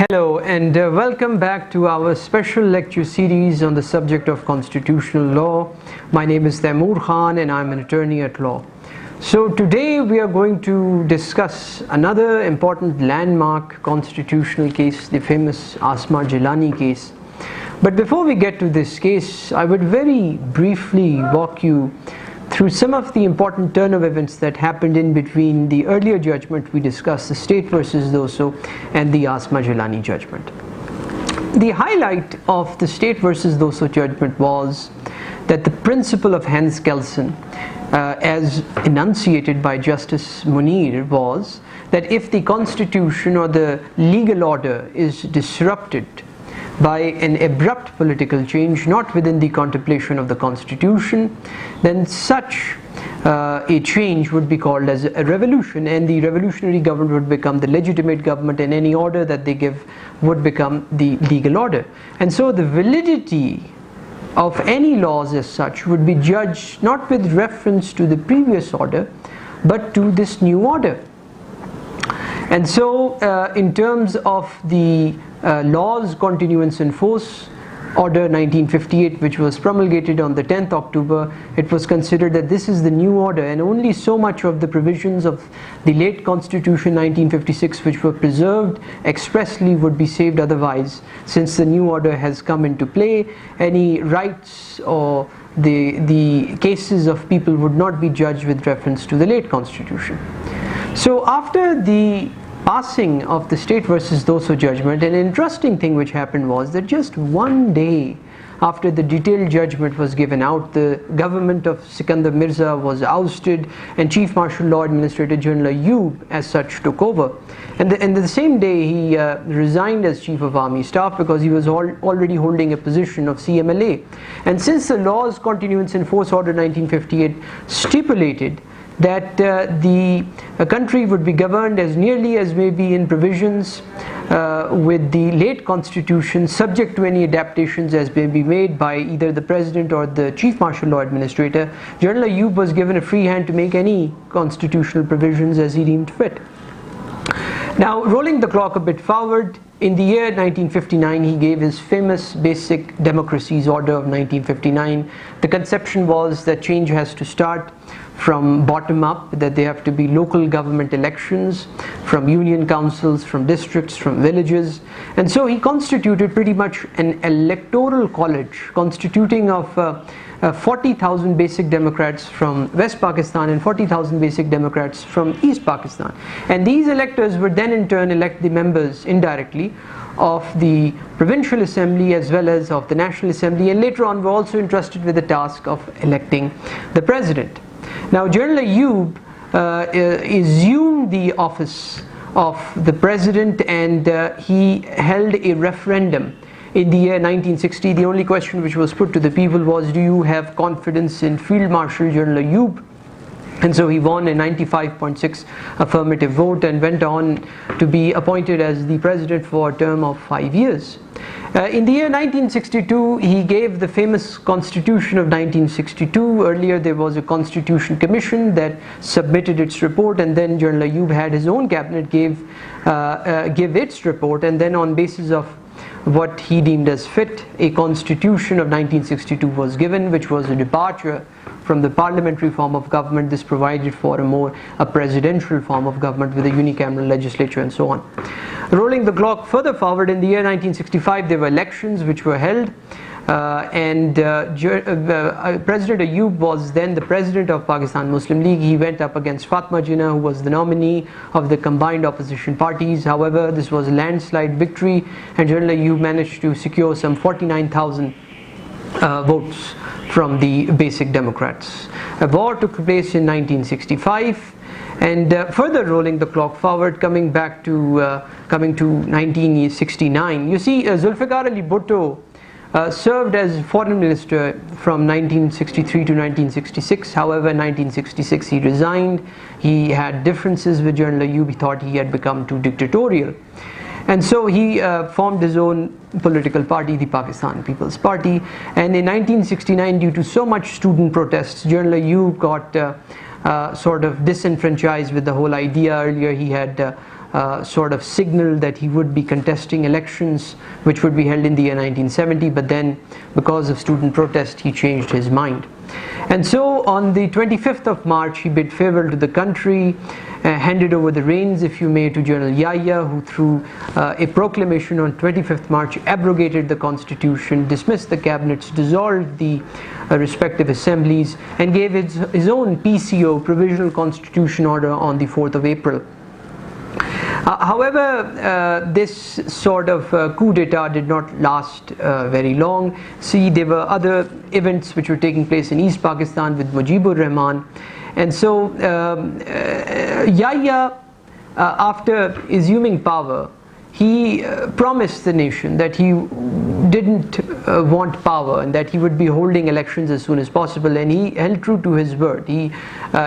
Hello and welcome back to our special lecture series on the subject of constitutional law. My name is Taimur Khan and I'm an attorney at law. So today we are going to discuss another important landmark constitutional case, the famous Asma Jilani case. But before we get to this case, I would very briefly walk you through some of the important turn of events that happened in between the earlier judgment we discussed, the State versus Doso, and the Asma Jilani judgment. The highlight of the State versus Doso judgment was that the principle of Hans Kelsen, as enunciated by Justice Munir, was that if the constitution or the legal order is disrupted by an abrupt political change not within the contemplation of the constitution, then such a change would be called as a revolution, and the revolutionary government would become the legitimate government, and any order that they give would become the legal order. And so the validity of any laws as such would be judged not with reference to the previous order but to this new order. And so in terms of the laws continuance in force, Order 1958, which was promulgated on the 10th October, it was considered that this is the new order, and only so much of the provisions of the late Constitution 1956 which were preserved expressly would be saved. Otherwise, since the new order has come into play, any rights or the cases of people would not be judged with reference to the late Constitution. So after the passing of the State versus Doso judgment, an interesting thing which happened was that just one day after the detailed judgment was given out, the government of Sikandar Mirza was ousted and Chief Martial Law Administrator General Ayub as such took over. And the same day he resigned as Chief of Army Staff because he was already holding a position of CMLA. And since the Laws Continuance in Force Order 1958 stipulated that the country would be governed as nearly as may be in provisions with the late constitution, subject to any adaptations as may be made by either the president or the chief martial law administrator, General Ayub was given a free hand to make any constitutional provisions as he deemed fit. Now, rolling the clock a bit forward, in the year 1959 he gave his famous Basic Democracies Order of 1959. The conception was that change has to start from bottom up, that there have to be local government elections from union councils, from districts, from villages. And so he constituted pretty much an electoral college constituting of 40,000 basic Democrats from West Pakistan and 40,000 basic Democrats from East Pakistan. And these electors would then in turn elect the members indirectly of the Provincial Assembly as well as of the National Assembly, and later on were also entrusted with the task of electing the president. Now, General Ayub assumed the office of the president, and he held a referendum in the year 1960. The only question which was put to the people was, do you have confidence in Field Marshal General Ayub? And so he won a 95.6 affirmative vote and went on to be appointed as the president for a term of 5 years. In the year 1962, he gave the famous Constitution of 1962. Earlier there was a Constitution Commission that submitted its report, and then General Ayub had his own cabinet give its report, and then on basis of what he deemed as fit, a Constitution of 1962 was given, which was a departure from the parliamentary form of government. This provided for a presidential form of government with a unicameral legislature and so on. Rolling the clock further forward, in the year 1965 there were elections which were held, and President Ayub was then the president of Pakistan Muslim League. He went up against Fatma Jinnah, who was the nominee of the combined opposition parties. However, this was a landslide victory, and General Ayub managed to secure some 49,000 votes from the Basic Democrats. A war took place in 1965, and further rolling the clock forward, coming to 1969, you see Zulfikar Ali Bhutto served as foreign minister from 1963 to 1966. However, in 1966 he resigned. He had differences with General Ayub. He thought he had become too dictatorial. And so he formed his own political party, the Pakistan People's Party. And in 1969, due to so much student protests, General Ayub got sort of disenfranchised with the whole idea. Earlier he had sort of signaled that he would be contesting elections which would be held in the year 1970, but then because of student protest he changed his mind. And so on the 25th of March he bid farewell to the country, handed over the reins, if you may, to General Yahya, who through a proclamation on 25th March abrogated the constitution, dismissed the cabinets, dissolved the respective assemblies, and gave his own PCO, Provisional Constitution Order, on the 4th of April. However, this sort of coup d'etat did not last very long. See, there were other events which were taking place in East Pakistan with Mujibur Rahman. And so Yahya, after assuming power, he promised the nation that he didn't want power and that he would be holding elections as soon as possible, and he held true to his word. He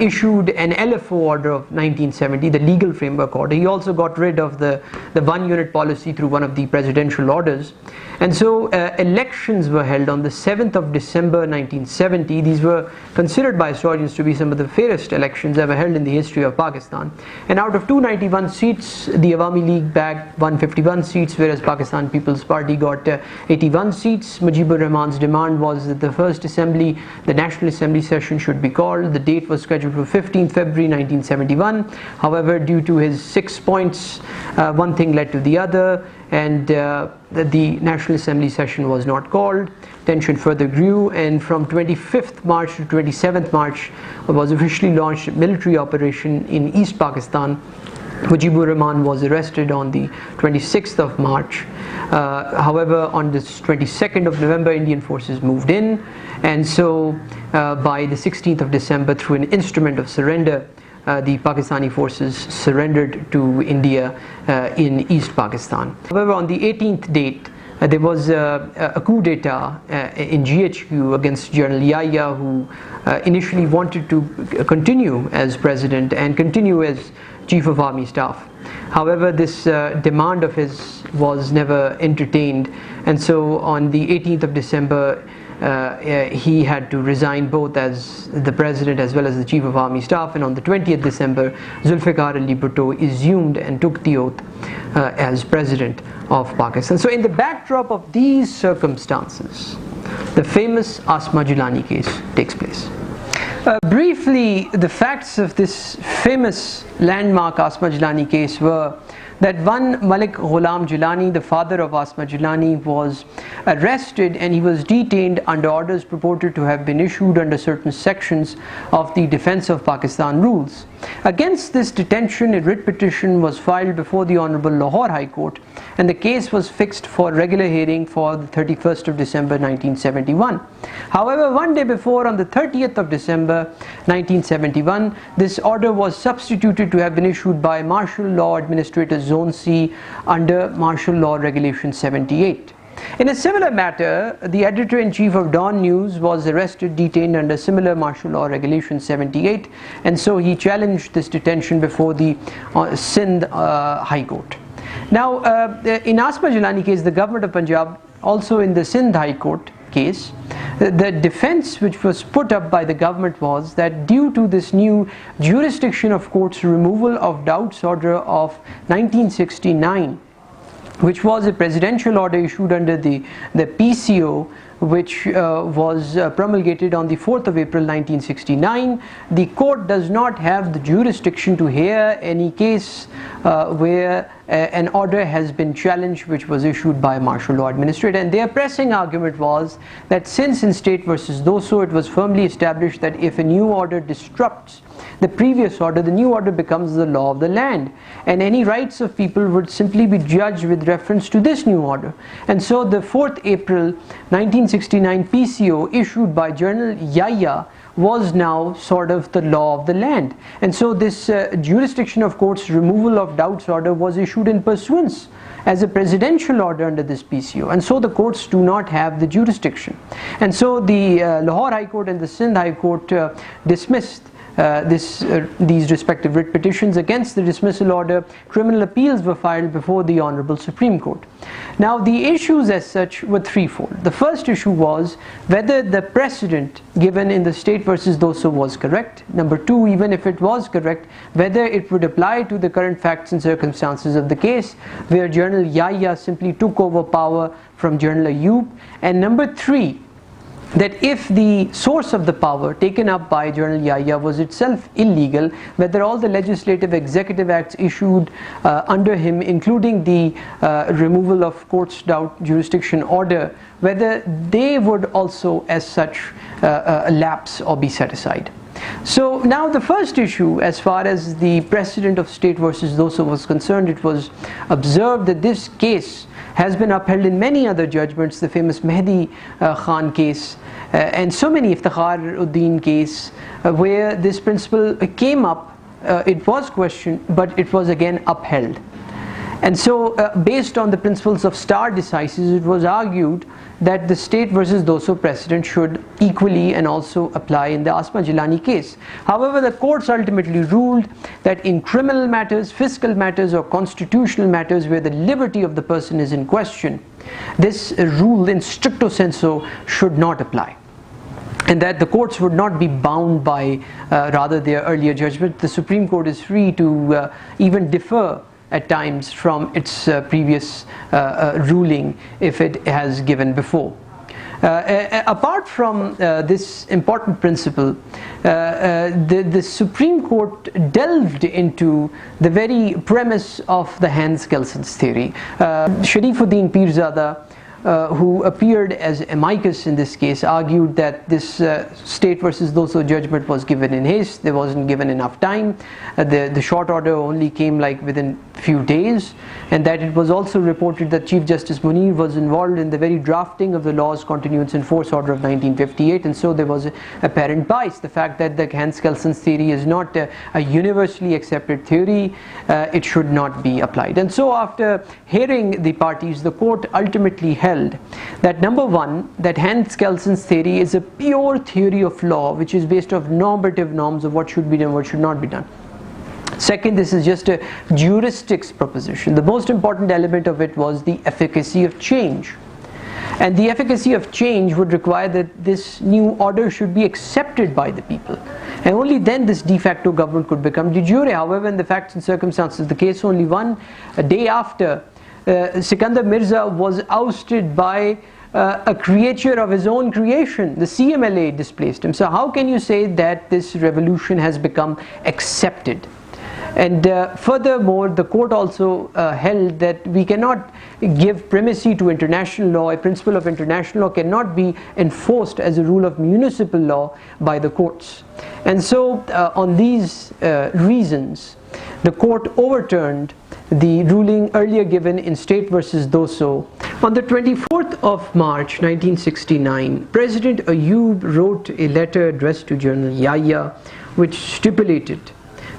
issued an LFO order of 1970, the legal framework order. He also got rid of the one unit policy through one of the presidential orders. And so elections were held on the 7th of December 1970. These were considered by historians to be some of the fairest elections ever held in the history of Pakistan. And out of 291 seats, the Awami League bagged 151 seats, whereas Pakistan People's Party got 81 seats. Mujibur Rahman's demand was that the first assembly, the National Assembly session, should be called. The date was scheduled for 15th February 1971. However, due to his 6 points, one thing led to the other, and the National Assembly session was not called. Tension further grew, and from 25th March to 27th March was officially launched a military operation in East Pakistan. Mujibur Rahman was arrested on the 26th of March. However, on the 22nd of November, Indian forces moved in, and so by the 16th of December, through an instrument of surrender, the Pakistani forces surrendered to India in East Pakistan. However, on the 18th date, there was a coup d'etat in GHQ against General Yahya, who initially wanted to continue as president and continue as Chief of Army Staff. However, this demand of his was never entertained, and so on the 18th of December, he had to resign both as the president as well as the Chief of Army Staff, and on the 20th December, Zulfikar Ali Bhutto assumed and took the oath as president of Pakistan. So in the backdrop of these circumstances, the famous Asma Jilani case takes place. Briefly, the facts of this famous landmark Asma Jilani case were that one Malik Ghulam Jilani, the father of Asma Jilani, was arrested and he was detained under orders purported to have been issued under certain sections of the Defence of Pakistan rules. Against this detention, a writ petition was filed before the Honourable Lahore High Court, and the case was fixed for regular hearing for the 31st of December 1971. However, one day before, on the 30th of December 1971, this order was substituted to have been issued by Martial Law Administrator Zone C under Martial Law Regulation 78. In a similar matter, the editor-in-chief of Dawn News was arrested, detained under similar Martial Law Regulation 78, and so he challenged this detention before the Sindh High Court. Now, in Asma Jilani case, the government of Punjab, also in the Sindh High Court case, the defense which was put up by the government was that due to this new jurisdiction of court's removal of doubts order of 1969, which was a presidential order issued under the PCO, which was promulgated on the 4th of April 1969. The court does not have the jurisdiction to hear any case where an order has been challenged which was issued by a martial law administrator, and their pressing argument was that since in State versus Doso it was firmly established that if a new order disrupts the previous order, the new order becomes the law of the land, and any rights of people would simply be judged with reference to this new order. And so the 4th April 1969 PCO issued by General Yahya was now sort of the law of the land, and so this jurisdiction of court's removal of doubts order was issued in pursuance as a presidential order under this PCO, and so the courts do not have the jurisdiction. And so the Lahore High Court and the Sindh High Court dismissed these respective writ petitions against the dismissal order, criminal appeals were filed before the Honorable Supreme Court. Now, the issues as such were threefold. The first issue was whether the precedent given in the State versus Doso was correct. Number two, even if it was correct, whether it would apply to the current facts and circumstances of the case, where General Yahya simply took over power from General Ayub. And number three, that if the source of the power taken up by General Yahya was itself illegal, whether all the legislative executive acts issued under him, including the removal of court's doubt jurisdiction order, whether they would also as such lapse or be set aside. So now the first issue, as far as the precedent of State versus Doso was concerned, it was observed that this case has been upheld in many other judgments, the famous Mehdi Khan case, and so many, Iftikhar Uddin case, where this principle came up. It was questioned, but it was again upheld. And so based on the principles of stare decisis, it was argued that the State versus Doso precedent should equally and also apply in the Asma Jilani case. However, the courts ultimately ruled that in criminal matters, fiscal matters, or constitutional matters where the liberty of the person is in question, this rule in stricto sensu should not apply, and that the courts would not be bound by rather their earlier judgment. The Supreme Court is free to even defer at times from its previous ruling if it has given before. Apart from this important principle, the Supreme Court delved into the very premise of the Hans-Kelson's theory. Sharifuddin Pirzada, who appeared as amicus in this case, argued that this State versus Doso judgment was given in haste. There wasn't given enough time. The short order only came like within few days, and that it was also reported that Chief Justice Munir was involved in the very drafting of the law's continuance in force order of 1958, and so there was apparent bias. The fact that the Hans-Kelson's theory is not a universally accepted theory, it should not be applied. And so after hearing the parties, the court ultimately held that number one, that Hans-Kelson's theory is a pure theory of law which is based on normative norms of what should be done, what should not be done. Second, this is just a heuristics proposition. The most important element of it was the efficacy of change. And the efficacy of change would require that this new order should be accepted by the people. And only then this de facto government could become de jure. However, in the facts and circumstances of the case, only a day after, Sikandar Mirza was ousted by a creature of his own creation. The CMLA displaced him. So how can you say that this revolution has become accepted? And furthermore, the court also held that we cannot give primacy to international law. A principle of international law cannot be enforced as a rule of municipal law by the courts. And so on these reasons, the court overturned the ruling earlier given in State versus Doso. On the 24th of March 1969, President Ayub wrote a letter addressed to General Yahya, which stipulated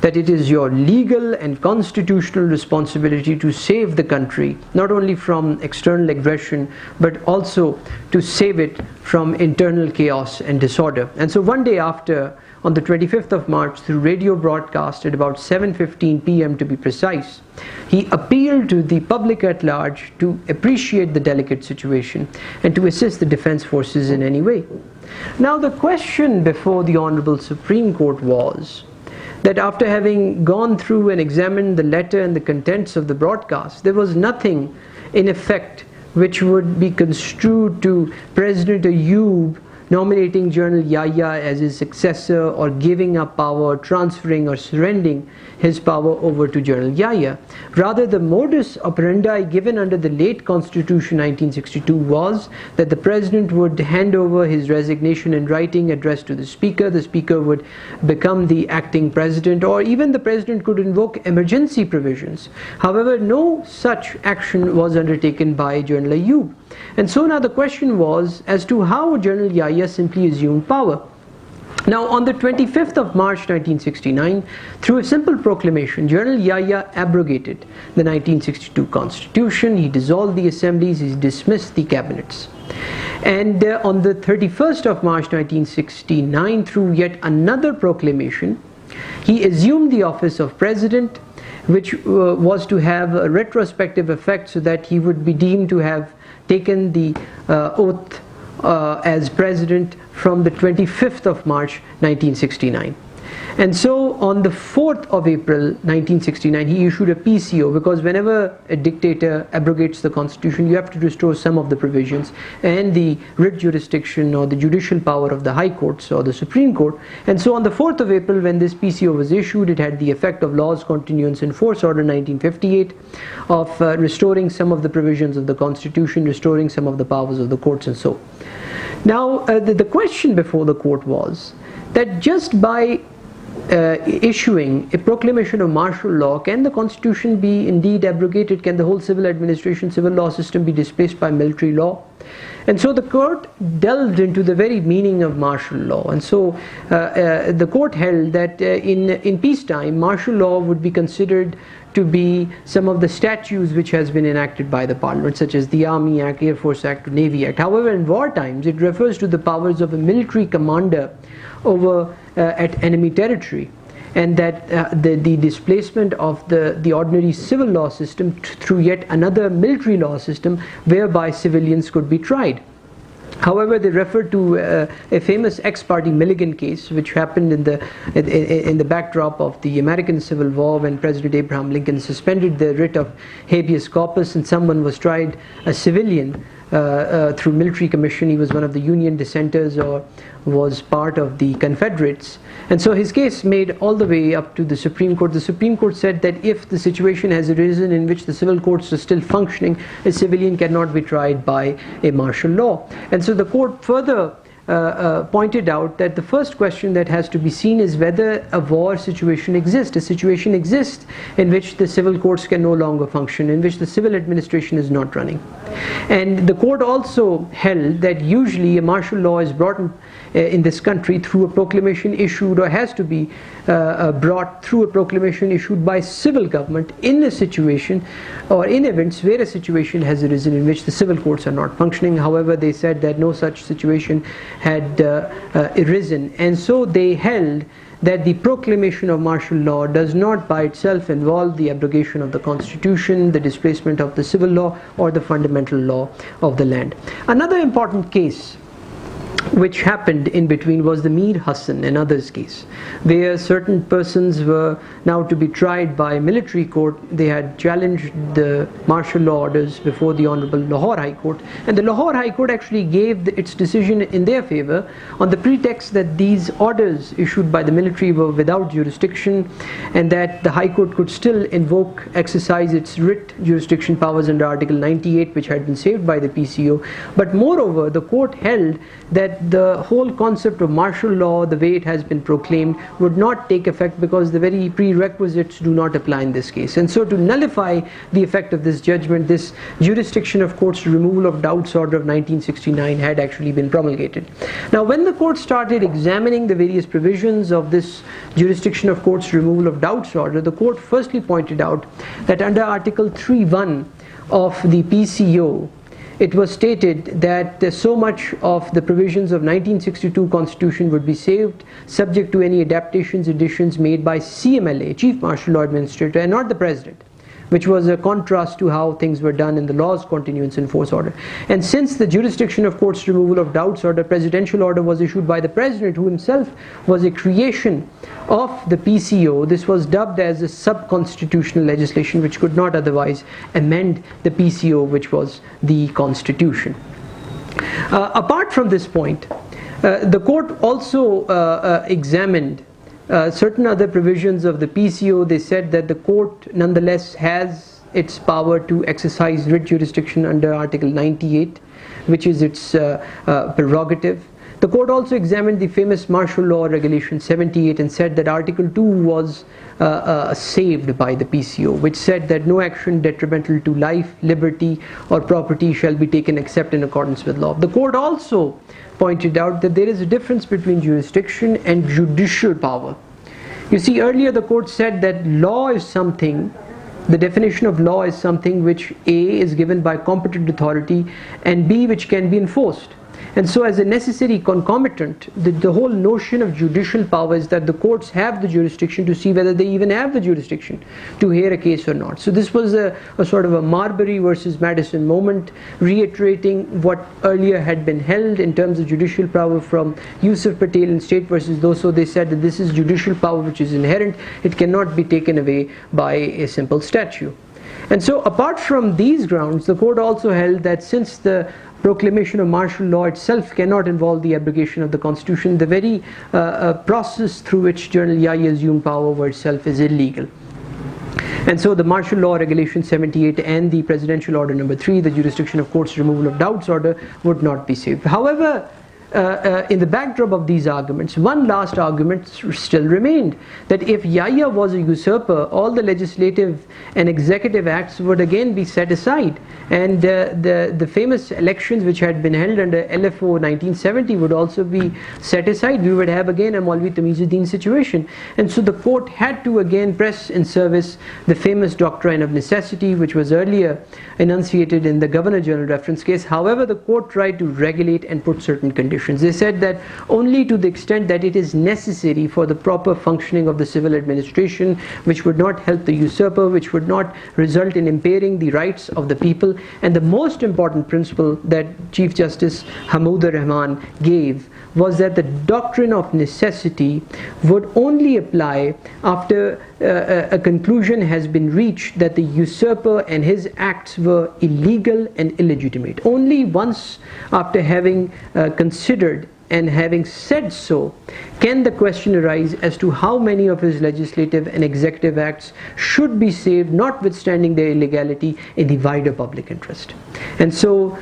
that it is your legal and constitutional responsibility to save the country, not only from external aggression, but also to save it from internal chaos and disorder. And so one day after, on the 25th of March, through radio broadcast at about 7:15 p.m. to be precise, he appealed to the public at large to appreciate the delicate situation and to assist the defense forces in any way. Now the question before the Honorable Supreme Court was that after having gone through and examined the letter and the contents of the broadcast, there was nothing in effect which would be construed to President Ayub nominating General Yahya as his successor, or giving up power, transferring or surrendering his power over to General Yahya. Rather, the modus operandi given under the late Constitution 1962 was that the President would hand over his resignation in writing addressed to the Speaker. The Speaker would become the acting President, or even the President could invoke emergency provisions. However, no such action was undertaken by General Ayub. And so now the question was as to how General Yahya simply assumed power. Now on the 25th of March 1969, through a simple proclamation, General Yahya abrogated the 1962 Constitution, he dissolved the assemblies, he dismissed the cabinets. And on the 31st of March 1969, through yet another proclamation, he assumed the office of president, which was to have a retrospective effect, so that he would be deemed to have taken the oath as president from the 25th of March 1969. And so on the 4th of April 1969, he issued a PCO, because whenever a dictator abrogates the constitution, you have to restore some of the provisions and the writ jurisdiction or the judicial power of the high courts or the Supreme Court. And so on the 4th of April, when this PCO was issued, it had the effect of Laws Continuance in Force Order 1958, of restoring some of the provisions of the constitution, restoring some of the powers of the courts, and so. Now the question before the court was that just by issuing a proclamation of martial law, can the constitution be indeed abrogated? Can the whole civil administration, civil law system be displaced by military law? And so the court delved into the very meaning of martial law. And so the court held that in peacetime, martial law would be considered to be some of the statutes which has been enacted by the parliament, such as the Army Act, Air Force Act, Navy Act. However, in war times, it refers to the powers of a military commander over at enemy territory, and that the displacement of the ordinary civil law system through yet another military law system whereby civilians could be tried. However, they refer to a famous ex-party Milligan case, which happened in the backdrop of the American Civil War, when President Abraham Lincoln suspended the writ of habeas corpus and someone was tried, a civilian, through military commission. He was one of the Union dissenters or was part of the Confederates. And so his case made all the way up to the Supreme Court. The Supreme Court said that if the situation has arisen in which the civil courts are still functioning, a civilian cannot be tried by a martial law. And so the court further pointed out that the first question that has to be seen is whether a war situation exists. A situation exists in which the civil courts can no longer function, in which the civil administration is not running. And the court also held that usually a martial law is brought in this country through a proclamation issued, or has to be brought through a proclamation issued by civil government in a situation or in events where a situation has arisen in which the civil courts are not functioning. However, they said that no such situation had arisen, and so they held that the proclamation of martial law does not by itself involve the abrogation of the constitution, the displacement of the civil law, or the fundamental law of the land. Another important case which happened in between was the Mir Hassan and others case, where certain persons were now to be tried by military court. They had challenged the martial law orders before the Honorable Lahore High Court, and the Lahore High Court actually gave its decision in their favor on the pretext that these orders issued by the military were without jurisdiction, and that the High Court could still exercise its writ jurisdiction powers under Article 98, which had been saved by the PCO. But moreover, the court held that the whole concept of martial law, the way it has been proclaimed, would not take effect because the very prerequisites do not apply in this case. And so to nullify the effect of this judgment, this jurisdiction of courts removal of doubts order of 1969 had actually been promulgated. Now when the court started examining the various provisions of this jurisdiction of courts removal of doubts order, the court firstly pointed out that under Article 3(1) of the PCO, it was stated that so much of the provisions of 1962 Constitution would be saved, subject to any adaptations, additions made by CMLA, Chief Martial Law Administrator, and not the President, which was a contrast to how things were done in the Laws Continuance in Force Order. And since the jurisdiction of courts removal of doubts order, presidential order was issued by the President, who himself was a creation of the PCO, this was dubbed as a sub-constitutional legislation which could not otherwise amend the PCO, which was the Constitution. Apart from this point, the court also examined certain other provisions of the PCO. They said that the court nonetheless has its power to exercise writ jurisdiction under Article 98, which is its prerogative. The court also examined the famous Martial Law Regulation 78 and said that Article 2 was saved by the PCO, which said that no action detrimental to life, liberty, or property shall be taken except in accordance with law. The court also pointed out that there is a difference between jurisdiction and judicial power. You see, earlier the court said that law is something, the definition of law is something which A is given by competent authority and B which can be enforced. And so as a necessary concomitant, the whole notion of judicial power is that the courts have the jurisdiction to see whether they even have the jurisdiction to hear a case or not. So this was a sort of a Marbury versus Madison moment, reiterating what earlier had been held in terms of judicial power from Yusuf Patel in State versus Doso. They said that this is judicial power which is inherent, it cannot be taken away by a simple statute. And so apart from these grounds, the court also held that since the proclamation of martial law itself cannot involve the abrogation of the constitution, the very process through which General Yahya assumed power over itself is illegal. And so the Martial Law Regulation 78 and the Presidential Order number 3, the Jurisdiction of Courts Removal of Doubts Order, would not be saved. However, in the backdrop of these arguments, one last argument still remained, that if Yahya was a usurper, all the legislative and executive acts would again be set aside, and the famous elections which had been held under LFO 1970 would also be set aside. We would have again a Maulvi Tamizuddin situation. And so the court had to again press in service the famous doctrine of necessity, which was earlier enunciated in the Governor General reference case. However, the court tried to regulate and put certain conditions. They said that only to the extent that it is necessary for the proper functioning of the civil administration, which would not help the usurper, which would not result in impairing the rights of the people. And the most important principle that Chief Justice Hamoud Rahman gave was that the doctrine of necessity would only apply after a conclusion has been reached that the usurper and his acts were illegal and illegitimate. Only once after having considered and having said so, can the question arise as to how many of his legislative and executive acts should be saved, notwithstanding their illegality, in the wider public interest. And so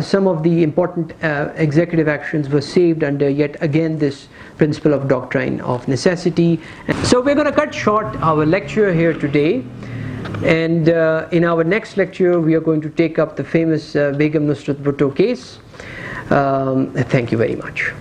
some of the important executive actions were saved under yet again this principle of doctrine of necessity. So we're going to cut short our lecture here today, and in our next lecture we are going to take up the famous Begum Nusrat Bhutto case. Thank you very much.